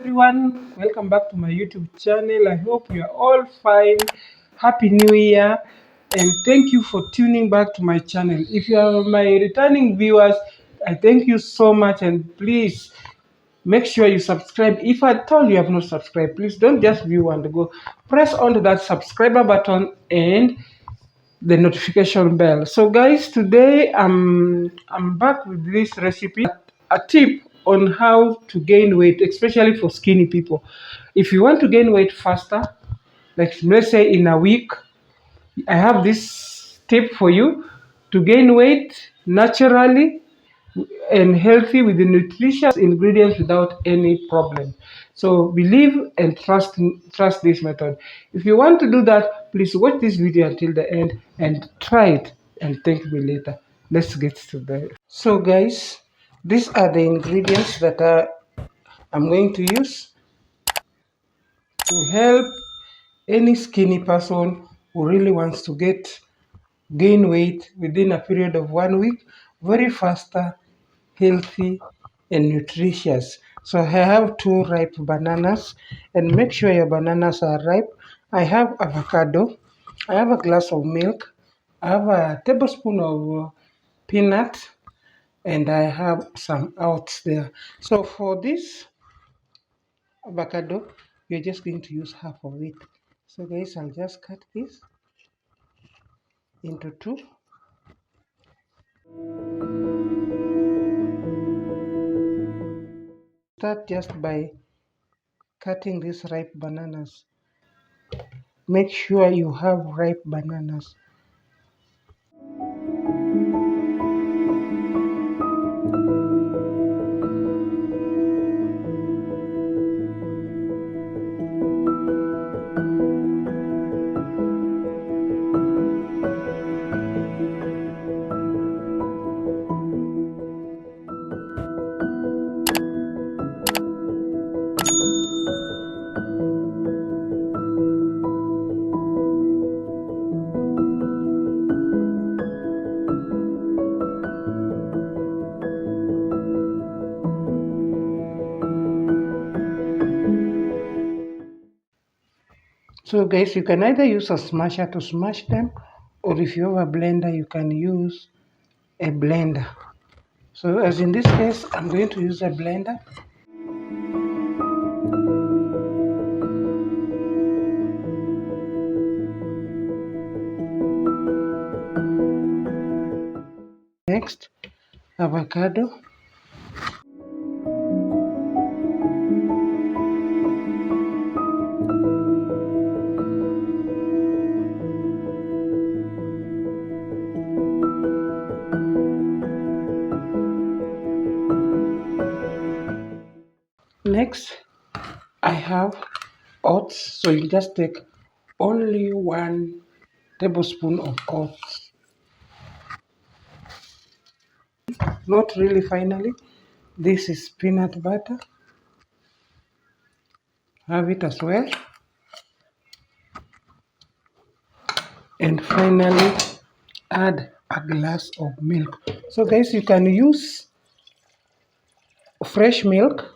everyone, welcome back to my YouTube channel. I hope you are all fine. Happy New Year, and thank you for tuning back to my channel. If you are my returning viewers, I thank you so much, and please make sure you subscribe. If I told you have not subscribed, please don't just view and go. Press on that subscriber button and the notification bell. So guys, today I'm back with this recipe, a tip on how to gain weight, especially for skinny people. If you want to gain weight faster, like let's say in a week, I have this tip for you to gain weight naturally and healthy with the nutritious ingredients without any problem. So believe and trust this method. If you want to do that, please watch this video until the end and try it and thank me later. Let's get to that. So guys, these are the ingredients that I'm going to use to help any skinny person who really wants to gain weight within a period of 1 week, very faster, healthy, and nutritious. So I have 2 ripe bananas, and make sure your bananas are ripe. I have avocado, I have a glass of milk, I have a tablespoon of peanut, and I have some oats there. So for this avocado, you're just going to use half of it. So guys, I'll just cut this into 2. Start just by cutting these ripe bananas. Make sure you have ripe bananas. So guys, you can either use a smasher to smash them, or if you have a blender, you can use a blender. So as in this case, I'm going to use a blender. Next, avocado. Next, I have oats. So you just take only 1 tablespoon of oats. Not really finally. This is peanut butter. Have it as well. And finally, add a glass of milk. So guys, you can use fresh milk.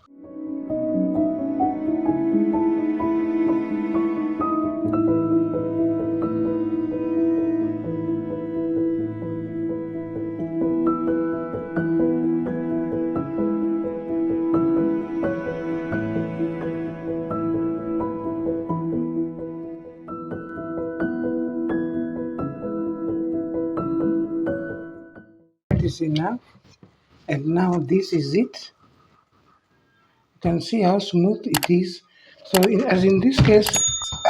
That is enough. And now this is it. You can see how smooth it is. So as in this case,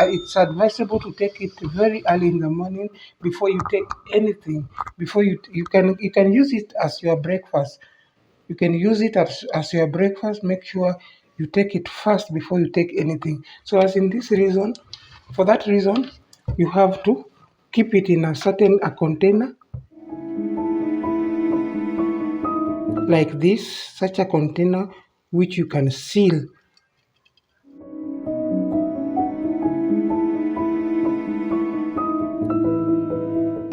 it's advisable to take it very early in the morning before you take anything. Before you can use it as your breakfast. You can use it as your breakfast. Make sure you take it fast before you take anything. So as in this reason, for that reason, you have to keep it in a container like this, such a container which you can seal.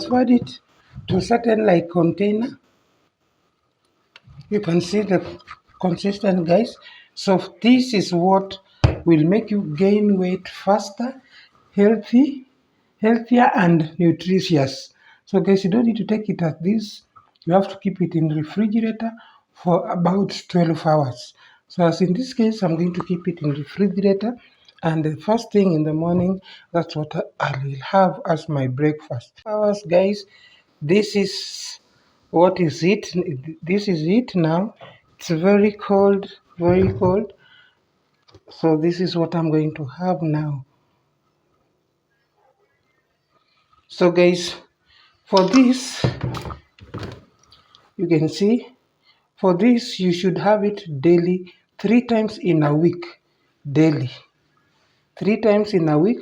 Transfer it to a certain container. You can see the consistent, guys. So this is what will make you gain weight faster, healthier and nutritious. So guys, you don't need to take it as this. You have to keep it in the refrigerator for about 12 hours. So as in this case, I'm going to keep it in the refrigerator, and the first thing in the morning, that's what I will have as my breakfast. Hours, guys, this is what is it. This is it now. It's very cold, very cold. So this is what I'm going to have now. So guys, for this, you can see, for this you should have it daily, 3 times in a week, daily, 3 times in a week.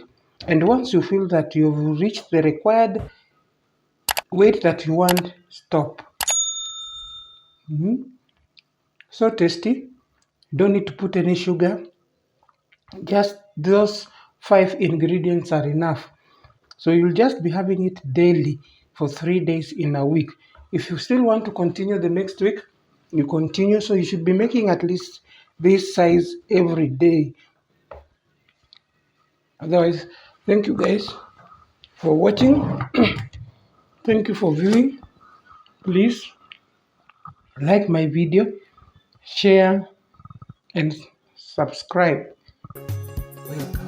And once you feel that you've reached the required weight that you want, stop. So tasty. Don't need to put any sugar. Just those 5 ingredients are enough. So you'll just be having it daily for 3 days in a week. If you still want to continue the next week, you continue. So you should be making at least this size every day. Otherwise, thank you guys for watching. Thank you for viewing. Please like my video, share, and subscribe. Welcome.